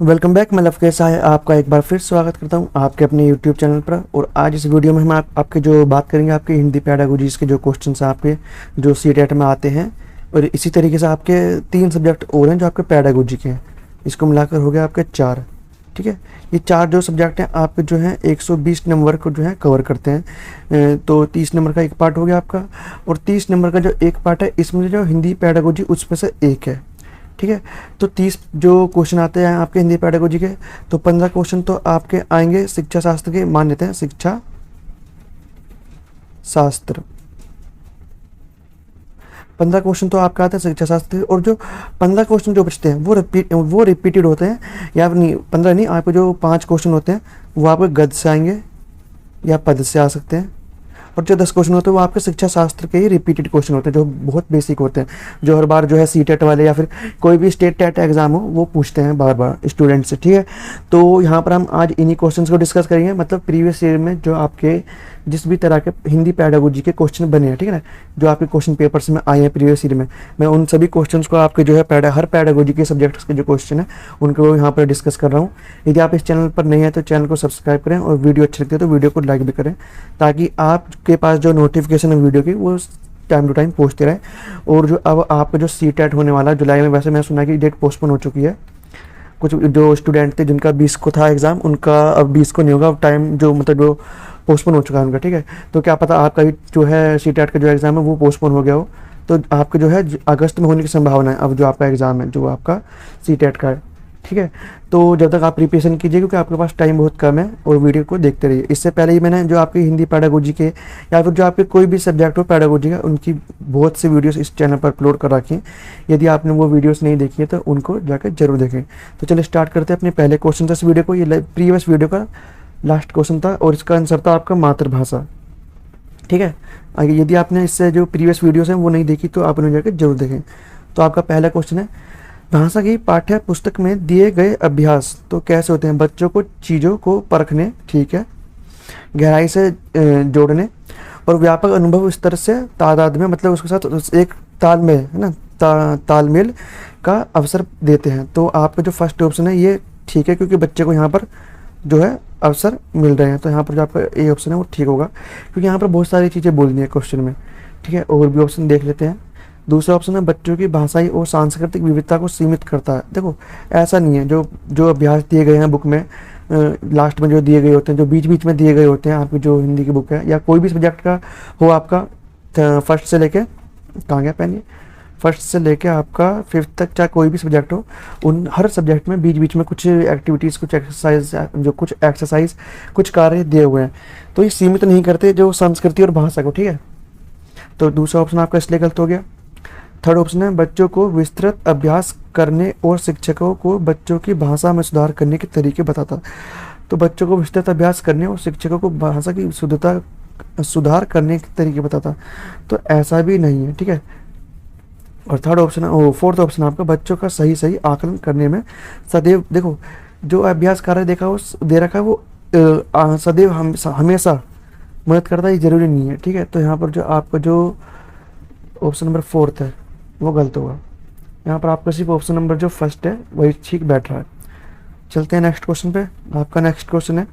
Welcome back. मैं लवकेश है, आपका एक बार फिर स्वागत करता हूं आपके अपने यूट्यूब चैनल पर। और आज इस वीडियो में हम आपके जो बात करेंगे आपके हिंदी पेडागोजीज़ के जो क्वेश्चंस हैं आपके जो सीटेट में आते हैं। और इसी तरीके से आपके 3 सब्जेक्ट और हैं जो आपके पेडागोजी के हैं, इसको मिलाकर हो गया आपके 4। ठीक है, ये 4 जो सब्जेक्ट हैं आपके जो हैं 120 नंबर को जो है कवर करते हैं। तो 30 नंबर का एक पार्ट हो गया आपका, और 30 नंबर का जो एक पार्ट है इसमें जो हिंदी पेडागोजी उसमें से एक है। ठीक है, तो 30 जो क्वेश्चन आते हैं आपके हिंदी पेडागोजी के, तो 15 क्वेश्चन तो आपके आएंगे शिक्षा शास्त्र के, मान लेते हैं शिक्षा शास्त्र। 15 क्वेश्चन तो आपका आते हैं शिक्षा शास्त्र के, और जो 15 क्वेश्चन जो बचते हैं वो रिपीटेड होते हैं, या नहीं 15 नहीं, आपको जो 5 क्वेश्चन होते हैं वो आपके गद्य से आएंगे या पद से आ सकते हैं। और जो 10 क्वेश्चन होते हैं वो आपके शिक्षा शास्त्र के ही रिपीटेड क्वेश्चन होते हैं, जो बहुत बेसिक होते हैं, जो हर बार जो है सीटेट वाले या फिर कोई भी स्टेट टेट एग्जाम हो वो पूछते हैं बार बार स्टूडेंट से। ठीक है, तो यहाँ पर हम आज इन्हीं क्वेश्चंस को डिस्कस करेंगे, मतलब प्रीवियस ईयर में जो आपके जिस भी तरह के हिंदी पेडागोजी के क्वेश्चन बने हैं, ठीक है ना, जो आपके क्वेश्चन पेपर्स में आए हैं प्रीवियस ईयर में, मैं उन सभी क्वेश्चंस को आपके जो है हर पेडागोजी के सब्जेक्ट्स के जो क्वेश्चन है उनको यहाँ पर डिस्कस कर रहा हूँ। यदि आप इस चैनल पर नए हैं तो चैनल को सब्सक्राइब करें, और वीडियो अच्छी लगती है तो वीडियो को लाइक भी करें, ताकि आपके पास जो नोटिफिकेशन है वीडियो की वो टाइम टू टाइम पहुँचते रहे। और जो अब आपका जो सीटेट होने वाला जुलाई में, वैसे मैं सुना कि डेट पोस्टपोन हो चुकी है, कुछ जो स्टूडेंट थे जिनका 20 को था एग्ज़ाम, उनका अब 20 को नहीं होगा, अब टाइम जो मतलब जो पोस्टपोन हो चुका है उनका। ठीक है, तो क्या पता आपका भी जो है सीटेट का जो एग्ज़ाम है वो पोस्टपोन हो गया हो, तो आपके जो है अगस्त में होने की संभावना है अब जो आपका एग्ज़ाम है जो आपका सीटेट का है। ठीक है, तो जब तक आप प्रिपरेशन कीजिए, क्योंकि आपके पास टाइम बहुत कम है, और वीडियो को देखते रहिए। इससे पहले ही मैंने जो आपकी हिंदी पेडागोजी के या फिर जो आपके कोई भी सब्जेक्ट हो पेडागोजी का, उनकी बहुत सी वीडियोस इस चैनल पर अपलोड कर रखी हैं। यदि आपने वो वीडियोस नहीं देखी है तो उनको जाकर जरूर देखें। तो चलिए स्टार्ट करते हैं अपने पहले क्वेश्चन से इस वीडियो को। ये प्रीवियस वीडियो का लास्ट क्वेश्चन था, और इसका आंसर था आपका मातृभाषा। ठीक है, आगे यदि आपने इससे जो प्रीवियस वीडियोस हैं वो नहीं देखी तो आप उन्हें जाकर जरूर देखें। तो आपका पहला क्वेश्चन है, भाषा की पाठ्य पुस्तक में दिए गए अभ्यास तो कैसे होते हैं? बच्चों को चीज़ों को परखने, ठीक है, गहराई से जोड़ने और व्यापक अनुभव स्तर से तादाद में, मतलब उसके साथ एक तालमेल है ना, तालमेल का अवसर देते हैं। तो आपका जो फर्स्ट ऑप्शन है ये ठीक है, क्योंकि बच्चे को यहाँ पर जो है अवसर मिल रहे हैं। तो यहाँ पर जो आपका ए ऑप्शन है वो ठीक होगा, क्योंकि यहाँ पर बहुत सारी चीज़ें बोलनी है क्वेश्चन में। ठीक है, और भी ऑप्शन देख लेते हैं। दूसरा ऑप्शन है, बच्चों की भाषाई और सांस्कृतिक विविधता को सीमित करता है। देखो ऐसा नहीं है, जो अभ्यास दिए गए हैं बुक में, लास्ट में जो दिए गए होते हैं, जो बीच बीच में दिए गए होते हैं, आपकी जो हिंदी की बुक है या कोई भी सब्जेक्ट का हो आपका, फर्स्ट से लेके कहाँ गया पेन, फर्स्ट से लेके आपका 5th तक, चाहे कोई भी सब्जेक्ट हो, उन हर सब्जेक्ट में बीच बीच में कुछ एक्टिविटीज़, कुछ एक्सरसाइज, कुछ कार्य दिए हुए हैं। तो ये सीमित नहीं करते जो संस्कृति और भाषा को। ठीक है, तो दूसरा ऑप्शन आपका इसलिए गलत हो गया। थर्ड ऑप्शन है, बच्चों को विस्तृत अभ्यास करने और शिक्षकों को बच्चों की भाषा में सुधार करने के तरीके बताता। तो बच्चों को विस्तृत अभ्यास करने और शिक्षकों को भाषा की सुधार करने के तरीके बताता, तो ऐसा भी नहीं है। ठीक है, और थर्ड ऑप्शन है, फोर्थ ऑप्शन आपका, बच्चों का सही आकलन करने में सदैव, देखो जो अभ्यास कार्य देखा वो दे रखा है वो सदैव हमेशा मदद करता है, ये जरूरी नहीं है। ठीक है, तो यहाँ पर जो आपका जो ऑप्शन नंबर 4 है वो गलत होगा। यहाँ पर आपका सिर्फ ऑप्शन नंबर जो फर्स्ट है वही ठीक बैठ रहा है। चलते हैं नेक्स्ट क्वेश्चन पे। आपका नेक्स्ट क्वेश्चन है,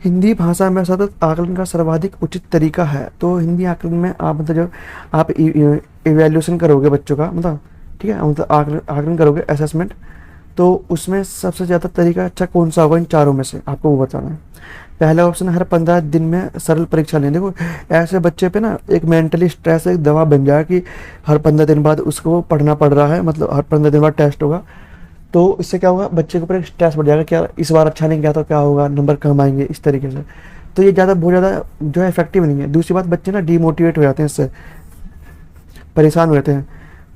हिंदी भाषा में सतत आकलन का सर्वाधिक उचित तरीका है। तो हिंदी आकलन में आप मतलब जब आप इवैल्यूएशन करोगे बच्चों का, मतलब ठीक है, मतलब आकलन करोगे, असेसमेंट, तो उसमें सबसे ज़्यादा तरीका अच्छा कौन सा होगा इन चारों में से, आपको वो बताना है। पहला ऑप्शन, हर 15 दिन में सरल परीक्षा लें। देखो ऐसे बच्चे पे ना एक मेंटली स्ट्रेस, एक दबाव बन जाए कि हर 15 दिन बाद उसको पढ़ना पड़ रहा है, मतलब हर 15 दिन बाद टेस्ट होगा। तो इससे क्या होगा, बच्चे के ऊपर एक स्ट्रेस बढ़ जाएगा, क्या इस बार अच्छा नहीं गया तो क्या होगा, नंबर कम आएंगे, इस तरीके से। तो ये बहुत ज़्यादा जो है इफेक्टिव नहीं है। दूसरी बात, बच्चे ना डीमोटिवेट हो जाते हैं, इससे परेशान हो जाते हैं,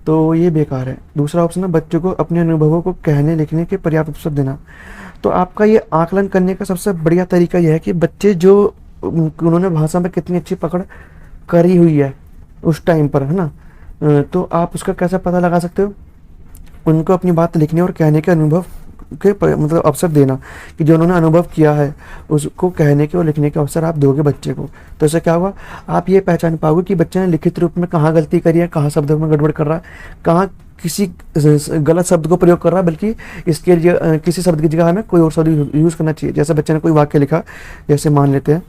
तो ये बेकार है। दूसरा ऑप्शन है, बच्चों को अपने अनुभवों को कहने लिखने के पर्याप्त अवसर देना। तो आपका ये आकलन करने का सबसे बढ़िया तरीका यह है कि बच्चे जो उन्होंने भाषा में कितनी अच्छी पकड़ करी हुई है उस टाइम पर, है ना, तो आप उसका कैसे पता लगा सकते हो, उनको अपनी बात लिखने और कहने के अनुभव के मतलब अवसर देना, कि जो उन्होंने अनुभव किया है उसको कहने के और लिखने के अवसर आप दोगे बच्चे को। तो इससे क्या होगा, आप ये पहचान पाओगे कि बच्चे ने लिखित रूप में कहाँ गलती करी है, कहाँ शब्दों में गड़बड़ कर रहा है, कहाँ किसी गलत शब्द को प्रयोग कर रहा है, बल्कि इसके किसी शब्द की जगह हमें कोई और शब्द यूज़ करना चाहिए। जैसे बच्चे ने कोई वाक्य लिखा, जैसे मान लेते हैं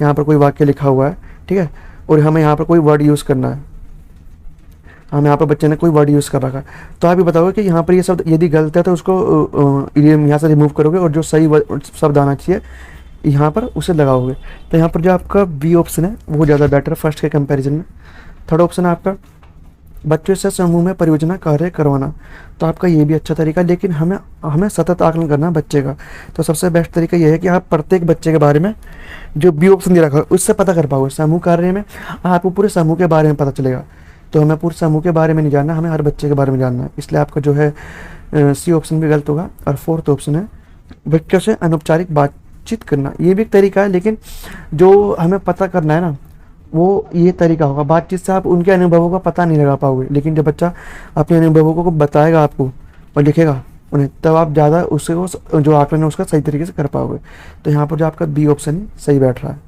यहाँ पर कोई वाक्य लिखा हुआ है, ठीक है, और हमें यहाँ पर कोई वर्ड यूज़ करना है, हम यहाँ पर बच्चे ने कोई वर्ड यूज़ कर रखा है, तो आप ये बताओगे कि यहाँ पर ये शब्द यदि गलत है तो उसको यहाँ से रिमूव करोगे और जो सही शब्द आना चाहिए यहाँ पर उसे लगाओगे। तो यहाँ पर जो आपका बी ऑप्शन है वो ज़्यादा बेटर है फर्स्ट के कंपैरिजन में। थर्ड ऑप्शन है आपका बच्चों से समूह में परियोजना कार्य करवाना, तो आपका ये भी अच्छा तरीका है, लेकिन हमें सतत आकलन करना है बच्चे का। तो सबसे बेस्ट तरीका ये है कि आप प्रत्येक बच्चे के बारे में जो बी ऑप्शन दे रखा है उससे पता कर पाओगे। समूह कार्य में आपको पूरे समूह के बारे में पता चलेगा, तो हमें पूरे समूह के बारे में नहीं जानना, हमें हर बच्चे के बारे में जानना है। इसलिए आपका जो है सी ऑप्शन भी गलत होगा। और फोर्थ ऑप्शन है बच्चों से अनौपचारिक बातचीत करना, ये भी एक तरीका है, लेकिन जो हमें पता करना है ना वो ये तरीका होगा। बातचीत से आप उनके अनुभवों का पता नहीं लगा पाओगे, लेकिन जब बच्चा अपने अनुभवों को बताएगा आपको और लिखेगा उन्हें, तब आप ज़्यादा उससे जो आकलन है उसका सही तरीके से कर पाओगे। तो यहाँ पर जो आपका बी ऑप्शन ही सही बैठ रहा है।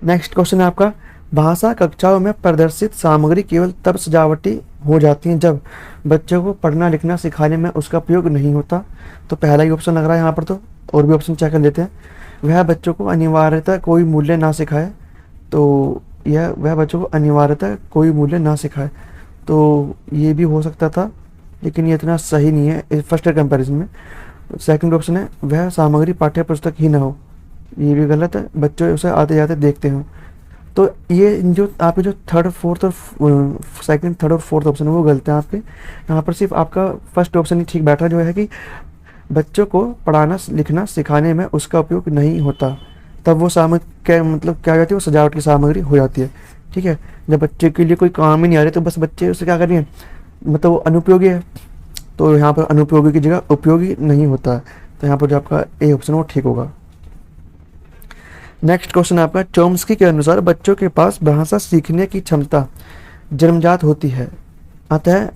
नेक्स्ट क्वेश्चन है आपका भाषा कक्षाओं में प्रदर्शित सामग्री केवल तब सजावटी हो जाती है जब बच्चों को पढ़ना लिखना सिखाने में उसका उपयोग नहीं होता। तो पहला ही ऑप्शन लग रहा है यहाँ पर, तो और भी ऑप्शन चेक कर लेते हैं। वह बच्चों को अनिवार्यतः कोई मूल्य ना सिखाए, तो यह वह बच्चों को अनिवार्यतः कोई मूल्य ना सिखाए, तो ये भी हो सकता था, लेकिन ये इतना सही नहीं है फर्स्ट कंपैरिजन में। सेकंड ऑप्शन है वह सामग्री पाठ्य पुस्तक ही ना हो, ये भी गलत है, बच्चे उसे आते जाते देखते हो। तो ये जो आपके जो थर्ड फोर्थ और सेकंड थर्ड और फोर्थ ऑप्शन है वो गलत है आपके। यहाँ पर सिर्फ आपका फर्स्ट ऑप्शन ही ठीक बैठा, जो है कि बच्चों को पढ़ाना लिखना सिखाने में उसका उपयोग नहीं होता, तब वो सामग्री क्या मतलब क्या हो जाती है, वो सजावट की सामग्री हो जाती है। ठीक है, जब बच्चे के लिए कोई काम ही नहीं आ रही तो बस बच्चे उसे क्या करेंगे, मतलब वो अनुपयोगी है, तो यहाँ पर अनुपयोगी की जगह उपयोगी नहीं होता है। तो यहाँ पर जो आपका ए ऑप्शन वो ठीक होगा। नेक्स्ट क्वेश्चन आपका चॉम्स्की के अनुसार बच्चों के पास भाषा सीखने की क्षमता जन्मजात होती है, अतः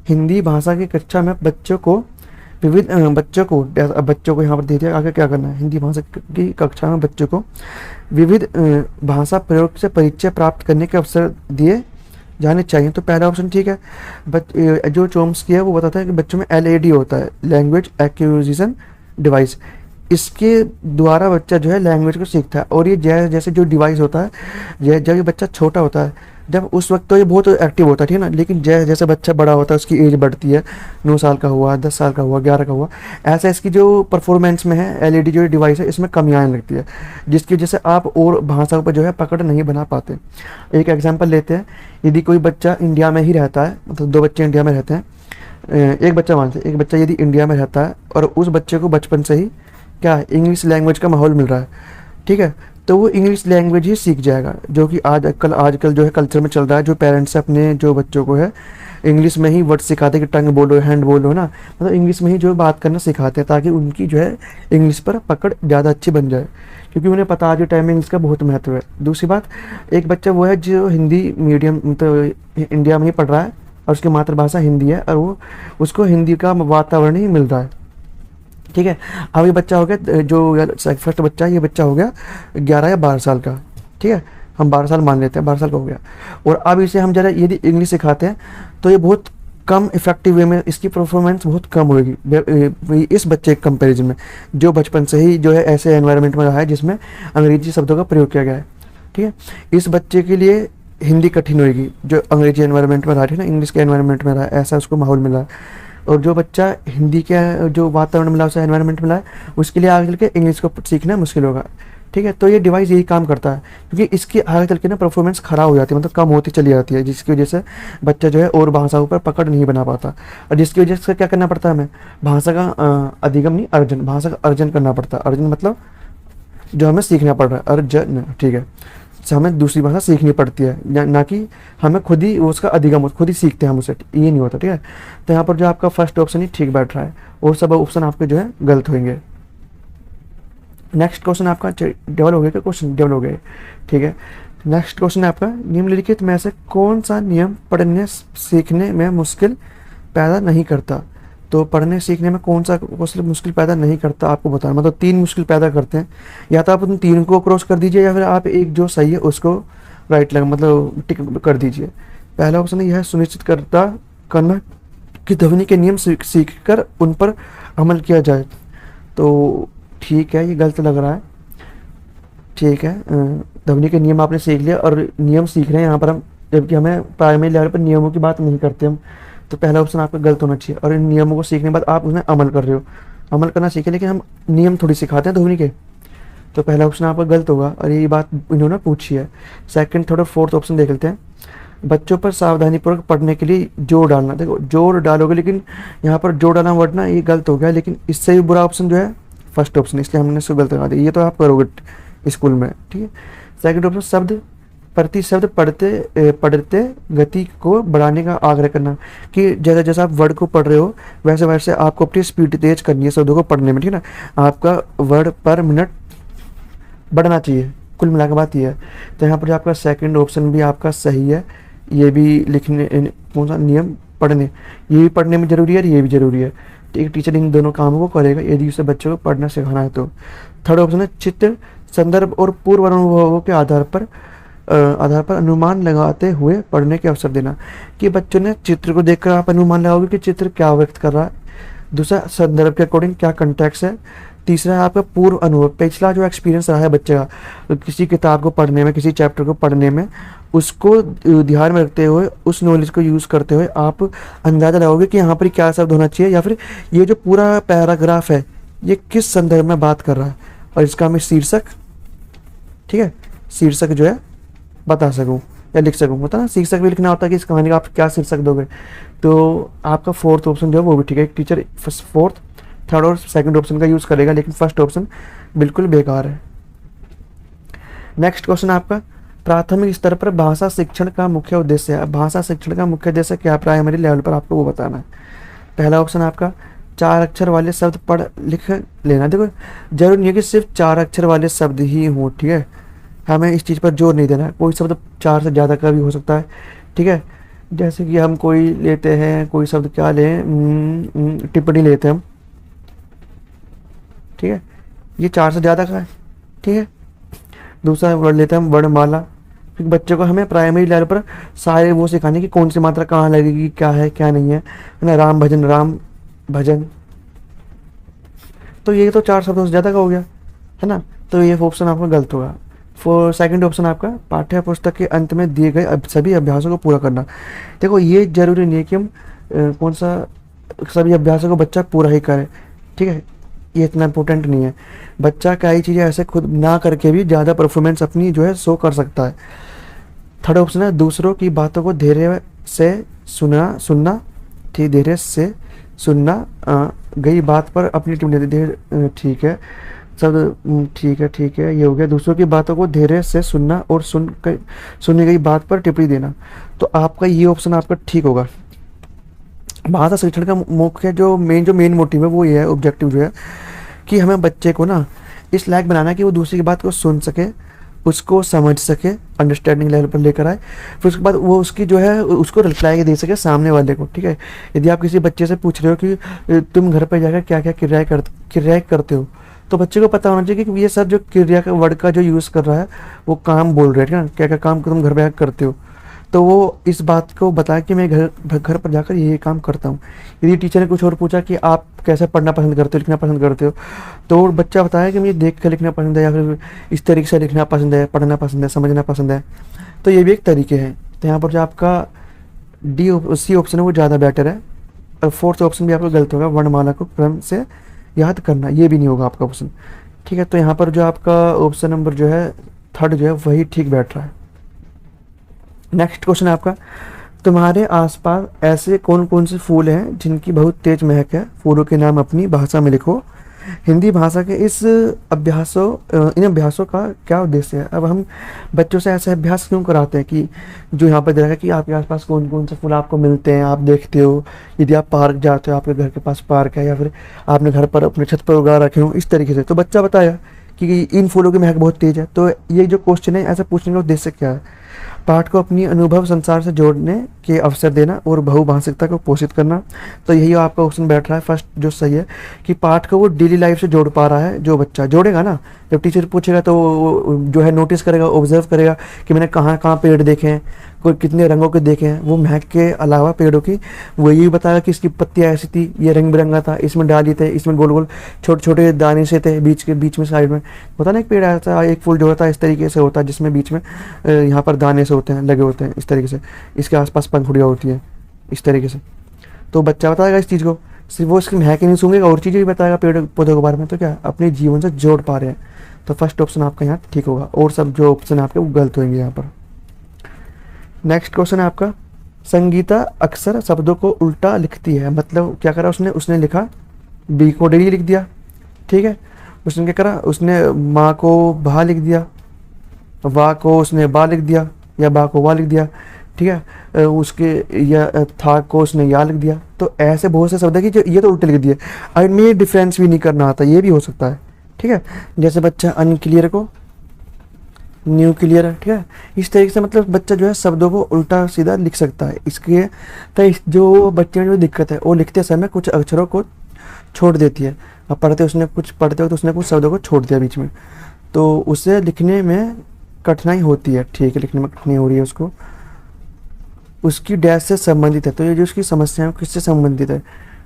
हिंदी भाषा की कक्षा में बच्चों को यहाँ पर दे दिया, आगे क्या करना है, हिंदी भाषा की कक्षा में बच्चों को विविध भाषा प्रयोग से परिचय प्राप्त करने के अवसर दिए जाने चाहिए। तो पहला ऑप्शन ठीक है। जो चॉम्स्की है वो बताता है कि बच्चों में LAD होता है, लैंग्वेज एक्विजिशन डिवाइस, इसके द्वारा बच्चा जो है लैंग्वेज को सीखता है। और ये जैसे जो डिवाइस होता है, जब ये बच्चा छोटा होता है, जब उस वक्त तो ये बहुत एक्टिव होता है, ठीक है ना, लेकिन जैसे बच्चा बड़ा होता है उसकी एज बढ़ती है, 9 साल का हुआ, 10 साल का हुआ, 11 का हुआ, ऐसा इसकी जो परफॉर्मेंस में है LAD जो डिवाइस है इसमें कमी आने लगती है, जिसकी वजह से आप और भाषा पर जो है पकड़ नहीं बना पाते। एक एग्जाम्पल लेते हैं, यदि कोई बच्चा इंडिया में ही रहता है, मतलब 2 बच्चे इंडिया में रहते हैं, एक बच्चा मानते हैं, एक बच्चा यदि इंडिया में रहता है और उस बच्चे को बचपन से ही क्या है, इंग्लिश लैंग्वेज का माहौल मिल रहा है, ठीक है, तो वो इंग्लिश लैंग्वेज ही सीख जाएगा, जो कि आजकल जो है कल्चर में चल रहा है। जो पेरेंट्स अपने जो बच्चों को है इंग्लिश में ही वर्ड सिखाते हैं कि टंग बोलो, हैंड बोलो ना, मतलब इंग्लिश में ही जो बात करना सिखाते हैं, ताकि उनकी जो है इंग्लिश पर पकड़ ज़्यादा अच्छी बन जाए, क्योंकि उन्हें पता आज के टाइम में इंग्लिश का बहुत महत्व है। दूसरी बात, एक बच्चा वो है जो हिंदी मीडियम मतलब इंडिया में ही पढ़ रहा है और उसकी मातृभाषा हिंदी है, और वो उसको हिंदी का वातावरण ही मिल रहा है, ठीक है। अब ये बच्चा हो गया, जो फर्स्ट बच्चा है, ये बच्चा हो गया 11 या 12 साल का, ठीक है, हम 12 साल मान लेते हैं, 12 साल का हो गया, और अब इसे हम जरा यदि इंग्लिश सिखाते हैं तो ये बहुत कम इफेक्टिव वे में इसकी परफॉर्मेंस बहुत कम होगी इस बच्चे के कंपैरिजन में, जो बचपन से ही जो है ऐसे एनवायरनमेंट में रहा है जिसमें अंग्रेजी शब्दों का प्रयोग किया गया है, ठीक है। इस बच्चे के लिए हिंदी कठिन होगी, जो अंग्रेजी एनवायरनमेंट में रहा है ना, इंग्लिश के एनवायरनमेंट में रहा है, ऐसा उसको माहौल मिला है। और जो बच्चा हिंदी के जो वातावरण मिला, उसे एनवायरनमेंट मिला है, उसके लिए आगे चल के इंग्लिश को सीखना मुश्किल होगा, ठीक है। तो ये डिवाइस यही काम करता है, क्योंकि इसकी आगे चल के ना परफॉर्मेंस खराब हो जाती है, मतलब कम होती चली जाती है, जिसकी वजह से बच्चा जो है और भाषाओं पर पकड़ नहीं बना पाता, और जिसकी वजह से क्या करना पड़ता है हमें, भाषा का अधिगम नहीं अर्जन, भाषा का अर्जन करना पड़ता है। अर्जन मतलब जो हमें सीखना पड़ रहा है, अर्जन, ठीक है, हमें दूसरी भाषा सीखनी पड़ती है, ना कि हमें खुद ही उसका अधिगम खुद ही सीखते हैं हम उसे, ये नहीं होता, ठीक है। तो यहाँ पर जो आपका फर्स्ट ऑप्शन ही ठीक बैठ रहा है और सब ऑप्शन आपके जो है गलत होंगे। नेक्स्ट क्वेश्चन आपका डेवलप हो गया, क्वेश्चन डेवलप हो गए, ठीक है। नेक्स्ट क्वेश्चन है आपका निम्नलिखित में से कौन सा नियम पढ़ने सीखने में मुश्किल पैदा नहीं करता। तो पढ़ने सीखने में कौन सा क्वेश्चन मुश्किल पैदा नहीं करता आपको बताना, मतलब 3 मुश्किल पैदा करते हैं, या तो आप उन 3 को क्रॉस कर दीजिए, या फिर आप एक जो सही है उसको राइट लगा मतलब टिक कर दीजिए। पहला ऑप्शन है यह सुनिश्चित करना कि ध्वनि के नियम सीख कर उन पर अमल किया जाए। तो ठीक है, ये गलत लग रहा है। ठीक है, ध्वनि के नियम आपने सीख लिया और नियम सीख रहे हैं यहाँ पर हम, जबकि हमें प्राइमरी लेवल पर नियमों की बात नहीं करते हम। तो पहला ऑप्शन आपका गलत होना चाहिए। और इन नियमों को सीखने के बाद आप उसमें अमल कर रहे हो, अमल करना सीखे, लेकिन हम नियम थोड़ी सिखाते हैं ध्वनि के। तो पहला ऑप्शन आपका गलत होगा और यही बात इन्होंने पूछी है। सेकंड, थर्ड और फोर्थ ऑप्शन देख लेते हैं। बच्चों पर सावधानीपूर्वक पढ़ने के लिए जोर डालना। देखो जोर डालोगे, लेकिन यहाँ पर जोर डालना वर्ड ना, ये गलत हो गया। लेकिन इससे भी बुरा ऑप्शन जो है फर्स्ट ऑप्शन, इसलिए हमने इसको गलत लगा दिया। ये तो आप करोगे स्कूल में, ठीक है। सेकंड ऑप्शन, शब्द प्रति शब्द पढ़ते गति को बढ़ाने का आग्रह करना, कि जैसा जैसा आप वर्ड को पढ़ रहे हो वैसे वैसे आपको अपनी स्पीड तेज करनी है शब्दों को पढ़ने में, ठीक है ना। आपका वर्ड पर मिनट बढ़ना चाहिए, कुल मिला के बात ये है। तो यहाँ पर जो आपका सेकंड ऑप्शन भी आपका सही है। ये भी लिखने, कौन सा नियम, पढ़ने, ये भी पढ़ने में ज़रूरी है और ये भी ज़रूरी है। तो एक टीचर इन दोनों कामों को करेगा यदि उसे बच्चों को पढ़ना सिखाना है। तो थर्ड ऑप्शन है चित्र, संदर्भ और पूर्व अनुभवों के आधार पर अनुमान लगाते हुए पढ़ने के अवसर देना, कि बच्चों ने चित्र को देखकर आप अनुमान लगाओगे कि चित्र क्या व्यक्त कर रहा है। दूसरा, संदर्भ के अकॉर्डिंग क्या कंटेक्स्ट है। तीसरा है आपका पूर्व अनुभव, पिछला जो एक्सपीरियंस रहा है बच्चे का तो किसी किताब को पढ़ने में, किसी चैप्टर को पढ़ने में, उसको ध्यान में रखते हुए, उस नॉलेज को यूज़ करते हुए आप अंदाज़ा लगाओगे कि यहाँ पर क्या शब्द होना चाहिए, या फिर ये जो पूरा पैराग्राफ है ये किस संदर्भ में बात कर रहा है, और इसका मैं शीर्षक, ठीक है, शीर्षक जो है बता सकूं या लिख सकूं। होता ना, शीर्षक भी लिखना होता है कि इस कहानी का आप क्या शीर्षक दोगे। तो आपका फोर्थ ऑप्शन जो है वो भी ठीक है। एक टीचर फोर्थ, थर्ड और सेकंड ऑप्शन का यूज़ करेगा, लेकिन फर्स्ट ऑप्शन बिल्कुल बेकार है। नेक्स्ट क्वेश्चन आपका, प्राथमिक स्तर पर भाषा शिक्षण का मुख्य उद्देश्य है। भाषा शिक्षण का मुख्य उद्देश्य क्या, प्राइमरी लेवल पर आपको वो बताना है। पहला ऑप्शन आपका 4 अक्षर वाले शब्द पढ़ लिख लेना। देखो जरूरी नहीं है कि सिर्फ 4 अक्षर वाले शब्द ही हों, ठीक है, हमें इस चीज़ पर जोर नहीं देना है। कोई शब्द 4 से ज़्यादा का भी हो सकता है, ठीक है। जैसे कि हम कोई लेते हैं, कोई शब्द क्या लें, टिप्पणी लेते हैं हम, ठीक है, ये 4 से ज़्यादा का है, ठीक है। दूसरा वर्ड लेते हैं हम वर्णमाला, क्योंकि बच्चों को हमें प्राइमरी लेवल पर सारे वो सिखाने की कौन सी मात्रा कहाँ लगेगी, क्या है क्या नहीं है ना। राम भजन, राम भजन, तो ये तो 4 शब्दों से ज़्यादा का हो गया, है ना। तो ये ऑप्शन आपका गलत होगा। सेकंड ऑप्शन आपका पाठ्य पुस्तक के अंत में दिए गए सभी अभ्यासों को पूरा करना। देखो ये जरूरी नहीं है कि हम कौन सा सभी अभ्यासों को बच्चा पूरा ही करे, ठीक है, ये इतना इंपॉर्टेंट नहीं है। बच्चा कई चीज़ें ऐसे खुद ना करके भी ज़्यादा परफॉर्मेंस अपनी जो है शो कर सकता है। थर्ड ऑप्शन है दूसरों की बातों को धैर्य से सुनना, ठीक, धैर्य से सुनना, गई बात पर अपनी टिप्पणी, ठीक है, सब ठीक है, ये हो गया। दूसरों की बातों को धैर्य से सुनना और सुनी गई बात पर टिप्पणी देना। तो आपका ये ऑप्शन आपका ठीक होगा। भाषा शिक्षण का मुख्य जो मेन मोटिव है वो ये है, ऑब्जेक्टिव जो है, कि हमें बच्चे को ना इस लायक बनाना है कि वो दूसरी की बात को सुन सके, उसको समझ सके, अंडरस्टैंडिंग लेवल पर लेकर आए, फिर उसके बाद वो उसकी जो है उसको रिप्लाई दे सके सामने वाले को, ठीक है। यदि आप किसी बच्चे से पूछ रहे हो कि तुम घर पर जाकर क्या क्या क्रियाएं करते हो, तो बच्चे को पता होना चाहिए कि ये सब जो क्रिया का वर्ड का जो यूज़ कर रहा है वो काम बोल रहे हैं, क्या क्या काम तुम घर पे करते हो। तो वो इस बात को बताया कि मैं घर पर जाकर ये काम करता हूँ। यदि टीचर ने कुछ और पूछा कि आप कैसे पढ़ना पसंद करते हो, लिखना पसंद करते हो, तो बच्चा बताया कि मुझे देख कर लिखना पसंद है, या फिर इस तरीके से लिखना पसंद है, पढ़ना पसंद है, समझना पसंद है। तो ये भी एक तरीके हैं। तो यहाँ पर जो आपका सी ऑप्शन है वो ज़्यादा बेटर है। और फोर्थ ऑप्शन भी आपका गलत होगा, वर्णमाला को क्रम से याद करना, ये भी नहीं होगा आपका ऑप्शन, ठीक है। तो यहाँ पर जो आपका ऑप्शन नंबर जो है थर्ड जो है वही ठीक बैठ रहा है। नेक्स्ट क्वेश्चन है आपका, तुम्हारे आसपास ऐसे कौन कौन से फूल हैं जिनकी बहुत तेज महक है, फूलों के नाम अपनी भाषा में लिखो। हिंदी भाषा के इन अभ्यासों का क्या उद्देश्य है। अब हम बच्चों से ऐसे अभ्यास क्यों कराते हैं कि जो यहाँ पर देखा कि आपके आसपास कौन कौन से फूल आपको मिलते हैं, आप देखते हो। यदि आप पार्क जाते हो, आपके घर के पास पार्क है, या फिर आपने घर पर अपने छत पर उगा रखे हो, इस तरीके से, तो बच्चा बताया कि इन फूलों की महक बहुत तेज है। तो ये जो क्वेश्चन है ऐसा पूछने का उद्देश्य क्या है, पाठ को अपनी अनुभव संसार से जोड़ने के अवसर देना और बहुभाषिकता को पोषित करना। तो यही आपका ऑप्शन बैठ रहा है फर्स्ट जो सही है, कि पाठ को वो डेली लाइफ से जोड़ पा रहा है। जो बच्चा जोड़ेगा ना, जब टीचर पूछेगा तो वो जो है नोटिस करेगा, ऑब्जर्व करेगा कि मैंने कहाँ कहाँ पेड़ देखे हैं, कोई कितने रंगों के देखे हैं। वो महक के अलावा पेड़ों की वो यही बताएगा कि इसकी पत्तियाँ ऐसी थी, ये रंग बिरंगा था, इसमें डाली थे, इसमें गोल गोल छोटे छोटे दाने से थे, बीच में साइड में होता ना एक पेड़ ऐसा, एक फूल जो होता है इस तरीके से होता है, जिसमें बीच में यहाँ पर दाने से होते हैं, लगे होते हैं इस तरीके से, इसके आसपास पंखुड़ियाँ होती हैं इस तरीके से। तो बच्चा बताएगा इस चीज़ को, सिर्फ वो इसकी महक ही नहीं सूंघेगा, और चीज़ें भी बताएगा पेड़ पौधों के बारे में। तो क्या अपने जीवन से जोड़ पा रहे हैं। तो फर्स्ट ऑप्शन आपका यहाँ ठीक होगा, और सब जो ऑप्शन आपके वो गलत होंगे यहाँ पर। नेक्स्ट क्वेश्चन है आपका, संगीता अक्सर शब्दों को उल्टा लिखती है। मतलब क्या करा उसने लिखा बी को डी लिख दिया, ठीक है। उसने क्या करा, उसने माँ को भा लिख दिया, वाह को उसने बा लिख दिया, या बा को वाह लिख दिया, ठीक है। उसके या था को उसने या लिख दिया। तो ऐसे बहुत से शब्द है कि जो ये तो उल्टे लिख दिए, और इनमें डिफरेंस भी नहीं करना आता, ये भी हो सकता है, ठीक है। जैसे बच्चा अनक्लियर को न्यू क्लियर है, ठीक है। इस तरीके से मतलब बच्चा जो है शब्दों को उल्टा सीधा लिख सकता है। इसके तो जो बच्चे में जो दिक्कत है वो लिखते समय कुछ अक्षरों को छोड़ देती है। अब पढ़ते हो तो उसने कुछ शब्दों को छोड़ दिया बीच में, तो उसे लिखने में कठिनाई होती है, ठीक है, लिखने में कठिनाई हो रही है उसको, उसकी डैश से संबंधित है। तो ये जो उसकी समस्या है किससे संबंधित है,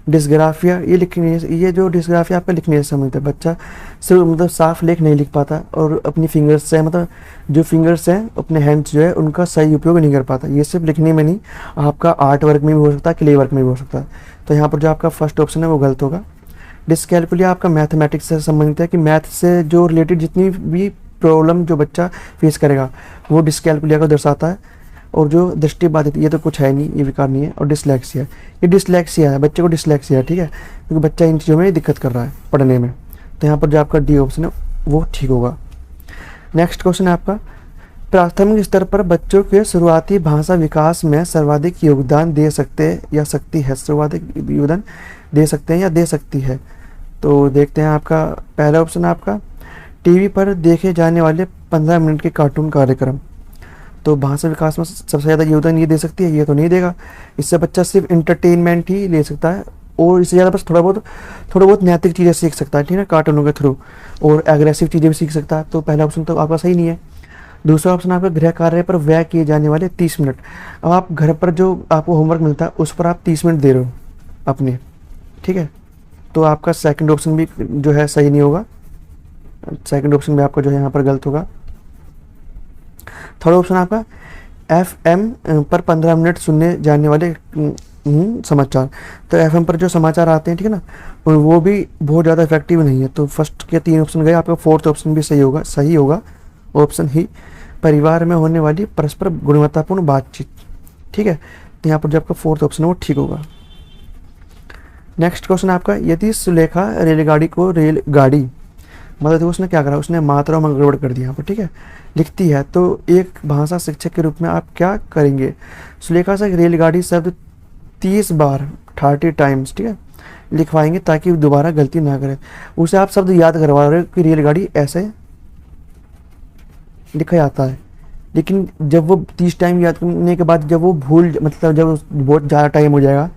डिस्ग्राफिया। ये जो डिस्ग्राफिया आपका लिखने से संबंधित है। बच्चा सिर्फ मतलब साफ लेख नहीं लिख पाता, और अपनी फिंगर्स से मतलब जो फिंगर्स हैं अपने हैंड्स जो है उनका सही उपयोग नहीं कर पाता। ये सिर्फ लिखने में नहीं, आपका आर्ट वर्क में भी हो सकता है, क्ले वर्क में भी हो सकता है। तो यहाँ पर जो आपका फर्स्ट ऑप्शन है वो गलत होगा। डिस्कैल्कुलिया आपका मैथमेटिक्स से संबंधित है, कि मैथ से जो रिलेटेड जितनी भी प्रॉब्लम जो बच्चा फेस करेगा वो डिस्कैल्कुलिया को दर्शाता है। और जो दृष्टि बाधित, ये तो कुछ है नहीं, ये विकार नहीं है। और डिसलेक्सिया, ये डिसलेक्सिया है, बच्चे को डिसलेक्सिया है, ठीक है, क्योंकि बच्चा इन चीज़ों में दिक्कत कर रहा है पढ़ने में। तो यहाँ पर जो आपका डी ऑप्शन है वो ठीक होगा। नेक्स्ट क्वेश्चन है आपका, प्राथमिक स्तर पर बच्चों के शुरुआती भाषा विकास में सर्वाधिक योगदान दे सकते हैं या सकती है, सर्वाधिक योगदान दे सकते हैं या दे सकती है। तो देखते हैं आपका पहला ऑप्शन आपका, टीवी पर देखे जाने वाले 15 मिनट के कार्टून कार्यक्रम। तो भाषा विकास में सबसे ज़्यादा योगदान ये दे सकती है, ये तो नहीं देगा। इससे बच्चा सिर्फ इंटरटेनमेंट ही ले सकता है, और इससे ज़्यादा बस थोड़ा बहुत नैतिक चीज़ें सीख सकता है, ठीक है, कार्टूनों के थ्रू, और एग्रेसिव चीज़ें भी सीख सकता है। तो पहला ऑप्शन तो आपका सही नहीं है। दूसरा ऑप्शन आपका, गृह कार्य पर व्यय किए जाने वाले 30 मिनट। अब आप घर पर जो आपको होमवर्क मिलता है उस पर आप 30 मिनट दे रहे हो अपने, ठीक है। तो आपका सेकंड ऑप्शन भी जो है सही नहीं होगा, सेकंड ऑप्शन भी आपका जो है यहाँ पर गलत होगा। थर्ड ऑप्शन आपका, FM पर 15 मिनट सुनने जाने वाले समाचार। तो FM पर जो समाचार आते हैं, ठीक है ना, वो भी बहुत ज़्यादा इफेक्टिव नहीं है। तो फर्स्ट के 3 ऑप्शन गए, आपका फोर्थ ऑप्शन भी सही होगा ऑप्शन ही, परिवार में होने वाली परस्पर गुणवत्तापूर्ण बातचीत, ठीक है। तो यहाँ पर जो आपका फोर्थ ऑप्शन है वो ठीक होगा। नेक्स्ट क्वेश्चन आपका, यदि सुलेखा रेलगाड़ी को रेलगाड़ी, मतलब देखो उसने क्या करा, उसने मात्रा में गड़बड़ कर दिया यहाँ पर, ठीक है, लिखती है। तो एक भाषा शिक्षक के रूप में आप क्या करेंगे, सुलेखा से रेलगाड़ी शब्द 30 बार 30 टाइम्स, ठीक है, लिखवाएंगे ताकि दोबारा गलती ना करे। उसे आप शब्द याद करवा रहे हो कि रेलगाड़ी ऐसे लिखा जाता है, लेकिन जब वो 30 टाइम याद करने के बाद जब वो मतलब जब बहुत ज़्यादा टाइम हो जाएगा,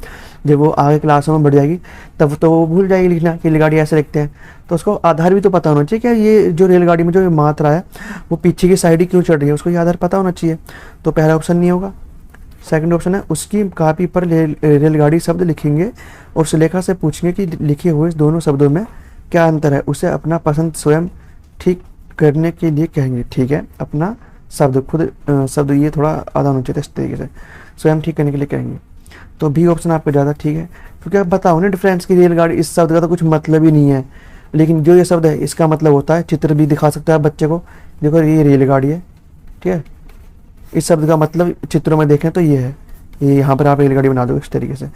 जब वो आगे क्लासों में बढ़ जाएगी, तब तो वो भूल जाएगी लिखना कि रेलगाड़ी ऐसे लिखते हैं। तो उसको आधार भी तो पता होना चाहिए, क्या ये जो रेलगाड़ी में जो मात्रा है वो पीछे की साइड ही क्यों चढ़ रही है, उसको ये आधार पता होना चाहिए। तो पहला ऑप्शन नहीं होगा। सेकंड ऑप्शन है, उसकी कॉपी पर रेलगाड़ी शब्द लिखेंगे और सुलेखा से पूछेंगे कि लिखे हुए दोनों शब्दों में क्या अंतर है, उसे अपना पसंद स्वयं ठीक करने के लिए कहेंगे, ठीक है, अपना शब्द खुद शब्द ये थोड़ा आधा होना चाहिए इस तरीके से, स्वयं ठीक करने के लिए कहेंगे। तो भी ऑप्शन आपको ज़्यादा ठीक है, क्योंकि आप बताओ ना डिफरेंस की, रेलगाड़ी इस शब्द का तो कुछ मतलब ही नहीं है, लेकिन जो ये शब्द है इसका मतलब होता है, चित्र भी दिखा सकता है बच्चे को, देखो ये रेलगाड़ी है, ठीक है, इस शब्द का मतलब चित्रों में देखें तो ये है, ये यहाँ पर आप रेलगाड़ी बना दो इस तरीके से।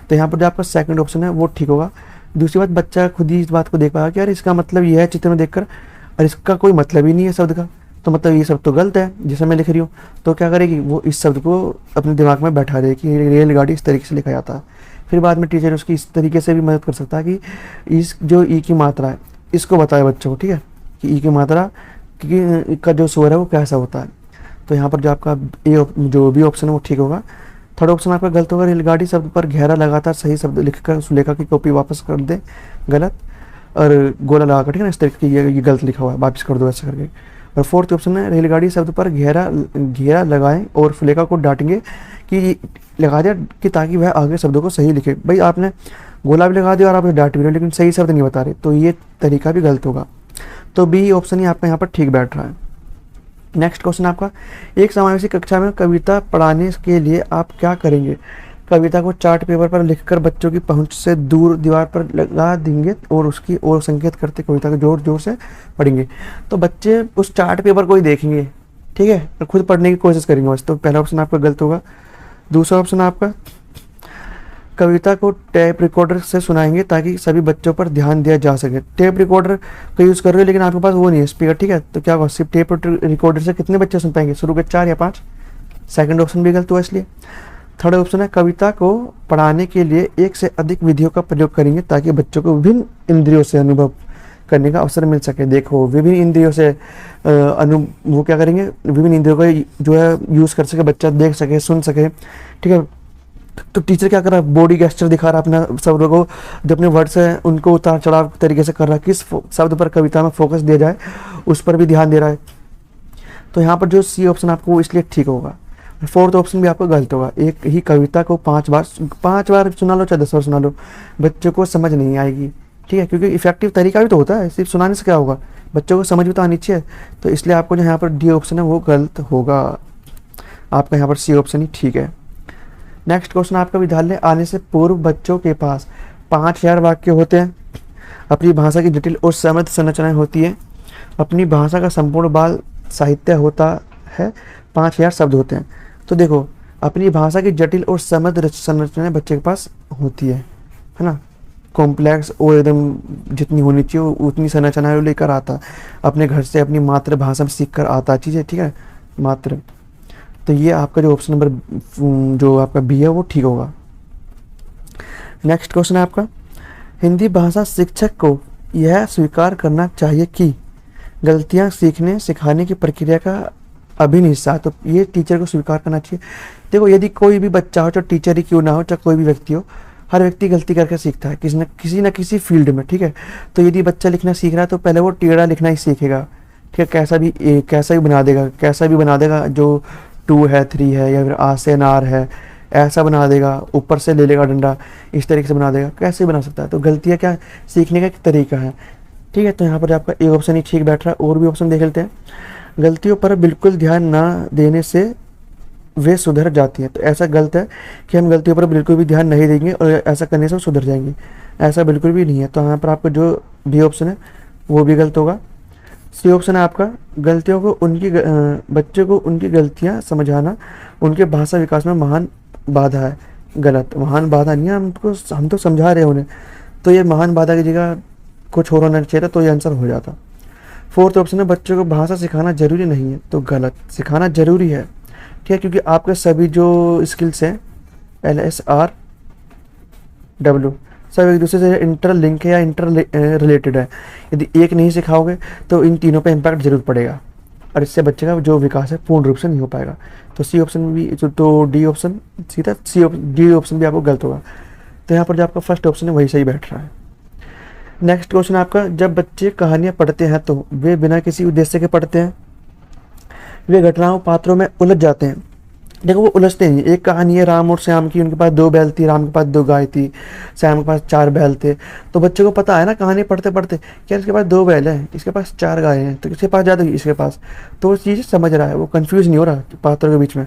तो यहाँ पर जो आपका सेकंड ऑप्शन है वो ठीक होगा। दूसरी बात, बच्चा खुद ही इस बात को देख पाएगा कि यार इसका मतलब ये है चित्र में देखकर, और इसका कोई मतलब ही नहीं है शब्द का, तो मतलब ये सब तो गलत है जिसे मैं लिख रही हूँ। तो क्या करेगी वो, इस शब्द को अपने दिमाग में बैठा देगी कि रेलगाड़ी इस तरीके से लिखा जाता है। फिर बाद में टीचर उसकी इस तरीके से भी मदद कर सकता है कि इस जो ई की मात्रा है इसको बताए बच्चों को, ठीक है, कि ई की मात्रा का जो स्वर है वो कैसा होता है। तो यहाँ पर जो आपका जो बी ऑप्शन है वो ठीक होगा। थर्ड ऑप्शन आपका गलत होगा। रेलगाड़ी शब्द पर घेरा लगातार सही शब्द लिखकर सुलेखा की कॉपी वापस कर दे, गलत। और गोला लगाकर, ठीक है ना, इस तरीके की ये गलत लिखा हुआ है, वापस कर दो ऐसा करके। और फोर्थ ऑप्शन है रेलगाड़ी शब्द पर घेरा लगाएं और सुलेखा को डांटेंगे कि लगा दिया कि ताकि वह आगे शब्दों को सही लिखे। भाई आपने गोला भी लगा दिया और आप डांट भी रहे हो लेकिन सही शब्द नहीं बता रहे, तो ये तरीका भी गलत होगा। तो बी ऑप्शन ही आपका यहाँ पर ठीक बैठ रहा है। नेक्स्ट क्वेश्चन आपका, एक समावेशी कक्षा में कविता पढ़ाने के लिए आप क्या करेंगे? कविता को चार्ट पेपर पर लिखकर बच्चों की पहुंच से दूर दीवार पर लगा देंगे और उसकी ओर संकेत करते कविता को जोर जोर से पढ़ेंगे। तो बच्चे उस चार्ट पेपर को ही देखेंगे, ठीक है, और खुद पढ़ने की कोशिश करेंगे बस। तो पहला ऑप्शन आपका गलत होगा। दूसरा ऑप्शन आपका, कविता को टेप रिकॉर्डर से सुनाएंगे ताकि सभी बच्चों पर ध्यान दिया जा सके। टेप रिकॉर्डर का यूज़ कर रहे हो लेकिन आपके पास वो नहीं है स्पीकर, ठीक है, तो क्या होगा, सिर्फ टेप रिकॉर्डर से कितने बच्चे सुन पाएंगे? शुरू के 4 या 5। सेकंड ऑप्शन भी गलत हुआ इसलिए। थर्ड ऑप्शन है कविता को पढ़ाने के लिए एक से अधिक विधियों का प्रयोग करेंगे ताकि बच्चों को विभिन्न इंद्रियों से अनुभव करने का अवसर मिल सके। देखो विभिन्न इंद्रियों से वो क्या करेंगे, विभिन्न इंद्रियों को जो है यूज़ कर सके, बच्चा देख सके, सुन सके, ठीक है। तो टीचर क्या कर रहा है, बॉडी गेस्चर दिखा रहा है अपना शब्दों को, जो अपने वर्ड्स हैं उनको उतार चढ़ाव तरीके से कर रहा है, किस शब्द पर कविता में फोकस दिया जाए उस पर भी ध्यान दे रहा है। तो यहाँ पर जो सी ऑप्शन आपको वो इसलिए ठीक होगा। फोर्थ ऑप्शन भी आपको गलत होगा। एक ही कविता को 5 बार सुना लो चाहे 10 बार सुना लो, बच्चों को समझ नहीं आएगी, ठीक है, क्योंकि इफेक्टिव तरीका भी तो होता है, सिर्फ सुनाने से क्या होगा, बच्चों को समझ भी तो आनी चाहिए। तो इसलिए आपको जो यहाँ पर डी ऑप्शन है वो गलत होगा। आपका यहाँ पर सी ऑप्शन ही ठीक है। नेक्स्ट क्वेश्चन आपका, विद्यालय आने से पूर्व बच्चों के पास 5000 वाक्य होते हैं। अपनी भाषा की जटिल और समृद्ध संरचनाएं होती है। अपनी भाषा का संपूर्ण बाल साहित्य होता है। 5000 शब्द होते हैं। तो देखो अपनी भाषा की जटिल और समृद्ध संरचनाएं बच्चे के पास होती है ना, कॉम्प्लेक्स और एकदम जितनी होनी चाहिए उतनी संरचनाएं लेकर आता है, अपने घर से अपनी मातृभाषा में सीख कर आता है चीज़ें, ठीक है, मातृ। तो ये आपका जो ऑप्शन नंबर जो आपका बी है वो ठीक होगा। नेक्स्ट क्वेश्चन है आपका, हिंदी भाषा शिक्षक को यह स्वीकार करना चाहिए कि गलतियां सीखने सिखाने की प्रक्रिया का अभिन्न हिस्सा। तो ये टीचर को स्वीकार करना चाहिए। देखो यदि कोई भी बच्चा हो, चाहे टीचर ही क्यों ना हो, चाहे कोई भी व्यक्ति हो, हर व्यक्ति गलती करके सीखता है किसी न किसी फील्ड में, ठीक है। तो यदि बच्चा लिखना सीख रहा है तो पहले वो टेढ़ा लिखना ही सीखेगा, ठीक है, कैसा भी बना देगा जो 2 है 3 है या फिर आ से नार है ऐसा बना देगा, ऊपर से ले लेगा डंडा, इस तरीके से बना देगा, कैसे बना सकता है। तो गलतियाँ क्या सीखने का एक तरीका है, ठीक है। तो यहाँ पर आपका ए ऑप्शन ही ठीक बैठ रहा है। और भी ऑप्शन देख लेते हैं। गलतियों पर बिल्कुल ध्यान ना देने से वे सुधर जाती हैं। तो ऐसा गलत है कि हम गलतियों पर बिल्कुल भी ध्यान नहीं देंगे और ऐसा करने से सुधर जाएंगे, ऐसा बिल्कुल भी नहीं है। तो यहाँ पर आपका जो बी ऑप्शन है वो भी गलत होगा। सी ऑप्शन है आपका, गलतियों को बच्चे को उनकी गलतियाँ समझाना उनके भाषा विकास में महान बाधा है। गलत, महान बाधा नहीं है, हम तो समझा रहे हैं उन्हें, तो ये महान बाधा की जगह कुछ और होना चाहिए था, तो ये आंसर हो जाता। फोर्थ ऑप्शन है, बच्चों को भाषा सिखाना जरूरी नहीं है। तो गलत, सिखाना जरूरी है, ठीक है, क्योंकि आपके सभी जो स्किल्स हैं LSR W सब एक दूसरे से इंटरलिंक है या इंटर रिलेटेड है। यदि एक नहीं सिखाओगे तो इन तीनों पे इम्पैक्ट जरूर पड़ेगा और इससे बच्चे का जो विकास है पूर्ण रूप से नहीं हो पाएगा। तो सी ऑप्शन भी तो डी ऑप्शन सीधा डी ऑप्शन भी आपको गलत होगा। तो यहाँ पर जो आपका फर्स्ट ऑप्शन है वही सही बैठ रहा है। नेक्स्ट क्वेश्चन आपका, जब बच्चे कहानियाँ पढ़ते हैं तो वे बिना किसी उद्देश्य के पढ़ते हैं, वे घटनाओं पात्रों में उलझ जाते हैं। देखो वो उलझते नहीं। एक कहानी है राम और श्याम की, उनके पास 2 बैल थी, राम के पास 2 गाय थी, श्याम के पास 4 बैल थे। तो बच्चे को पता है ना कहानी पढ़ते पढ़ते क्या इसके पास 2 बैल हैं, इसके पास 4 गाय हैं, तो किसके पास ज़्यादा, इसके पास। तो वो चीज़ समझ रहा है, वो कंफ्यूज नहीं हो रहा पात्रों के बीच में।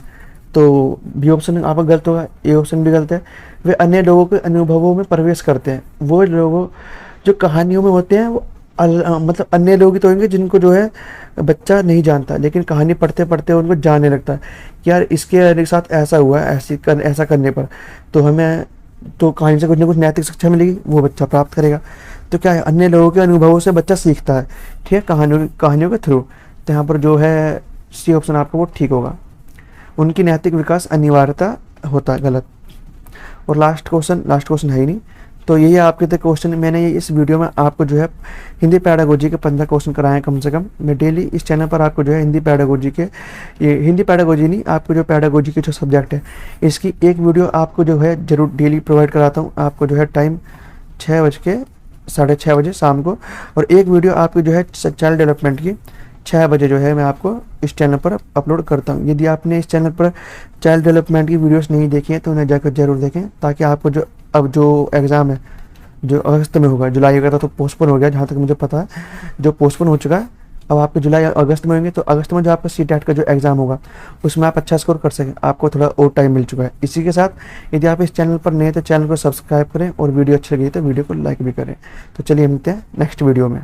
तो बी ऑप्शन आपका गलत होगा। ए ऑप्शन भी गलत है। वे अन्य लोगों के अनुभवों में प्रवेश करते हैं। वो लोगों जो कहानियों में होते हैं वो मतलब अन्य लोग ही तो होंगे जिनको जो है बच्चा नहीं जानता, लेकिन कहानी पढ़ते पढ़ते उनको जानने लगता है कि यार इसके साथ ऐसा हुआ है, ऐसा करने पर तो हमें तो कहानी से कुछ ना कुछ नैतिक शिक्षा मिलेगी, वो बच्चा प्राप्त करेगा। तो क्या है, अन्य लोगों के अनुभवों से बच्चा सीखता है, ठीक है, कहानियों के थ्रू। तो यहाँ पर जो है सी ऑप्शन आपका वो ठीक होगा। उनकी नैतिक विकास अनिवार्यता होता है, गलत। और लास्ट क्वेश्चन है ही नहीं। तो यही आपके थे क्वेश्चन। मैंने ये इस वीडियो में आपको जो है हिंदी पैडागोजी के 15 क्वेश्चन कराए हैं कम से कम। मैं डेली इस चैनल पर आपको जो है हिंदी पैडागोजी के, ये हिंदी पैडागोजी नहीं, आपको जो पैडागोजी के जो सब्जेक्ट है इसकी एक वीडियो आपको जो है ज़रूर डेली प्रोवाइड कराता हूँ। आपको जो है टाइम 6:30 बजे शाम को, और एक वीडियो आपकी जो है चाइल्ड डेवलपमेंट की 6 बजे जो है मैं आपको इस चैनल पर अपलोड करता हूँ। यदि आपने इस चैनल पर चाइल्ड डेवलपमेंट की वीडियोस नहीं देखी हैं तो उन्हें जाकर जरूर देखें, ताकि आपको जो अब जो एग्ज़ाम है जो अगस्त में होगा, जुलाई का तो पोस्टपोन हो गया जहाँ तक मुझे पता है, जो पोस्टपोन हो चुका है, अब आपके जुलाई अगस्त में होंगे। तो अगस्त में जो आपका CTET का जो एग्ज़ाम होगा उसमें आप अच्छा स्कोर कर सकें, आपको थोड़ा और टाइम मिल चुका है। इसी के साथ यदि आप इस चैनल पर नए तो चैनल को सब्सक्राइब करें, और वीडियो अच्छी लगी तो वीडियो को लाइक भी करें। तो चलिए मिलते हैं नेक्स्ट वीडियो में।